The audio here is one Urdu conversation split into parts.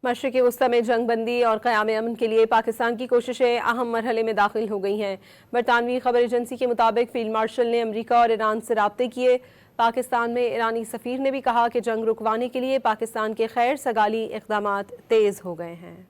مشرق وسطی میں جنگ بندی اور قیام امن کے لیے پاکستان کی کوششیں اہم مرحلے میں داخل ہو گئی ہیں۔ برطانوی خبر ایجنسی کے مطابق فیلڈ مارشل نے امریکہ اور ایران سے رابطے کیے۔ پاکستان میں ایرانی سفیر نے بھی کہا کہ جنگ رکوانے کے لیے پاکستان کے خیر سگالی اقدامات تیز ہو گئے ہیں۔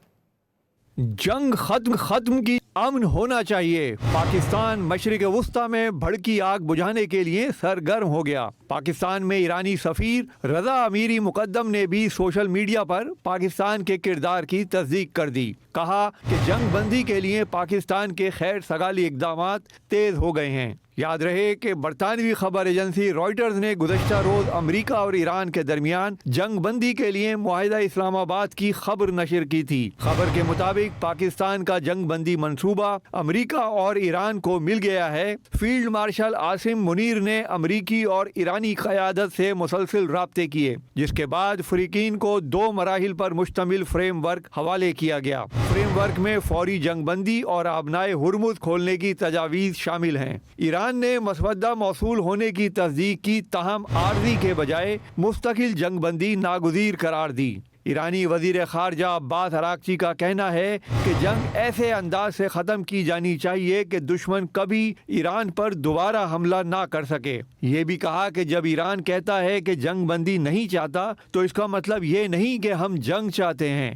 جنگ ختم کی امن ہونا چاہیے۔ پاکستان مشرق وسطی میں بھڑکی آگ بجھانے کے لیے سرگرم ہو گیا۔ پاکستان میں ایرانی سفیر رضا امیری مقدم نے بھی سوشل میڈیا پر پاکستان کے کردار کی تصدیق کر دی۔ کہا کہ جنگ بندی کے لیے پاکستان کے خیر سگالی اقدامات تیز ہو گئے ہیں۔ یاد رہے کہ برطانوی خبر ایجنسی رائٹرز نے گزشتہ روز امریکہ اور ایران کے درمیان جنگ بندی کے لیے معاہدہ اسلام آباد کی خبر نشر کی تھی۔ خبر کے مطابق پاکستان کا جنگ بندی منصوبہ امریکہ اور ایران کو مل گیا ہے۔ فیلڈ مارشل عاصم منیر نے امریکی اور ایرانی قیادت سے مسلسل رابطے کیے، جس کے بعد فریقین کو 2 مراحل پر مشتمل فریم ورک حوالے کیا گیا۔ فریم ورک میں فوری جنگ بندی اور آبنائے ہرمز کھولنے کی تجاویز شامل ہیں۔ ایران نے مسودہ موصول ہونے کی تصدیق کی، تاہم عارضی کے بجائے مستقل جنگ بندی ناگزیر قرار دی۔ ایرانی وزیر خارجہ عباس اراغچی کا کہنا ہے کہ جنگ ایسے انداز سے ختم کی جانی چاہیے کہ دشمن کبھی ایران پر دوبارہ حملہ نہ کر سکے۔ یہ بھی کہا کہ جب ایران کہتا ہے کہ جنگ بندی نہیں چاہتا تو اس کا مطلب یہ نہیں کہ ہم جنگ چاہتے ہیں۔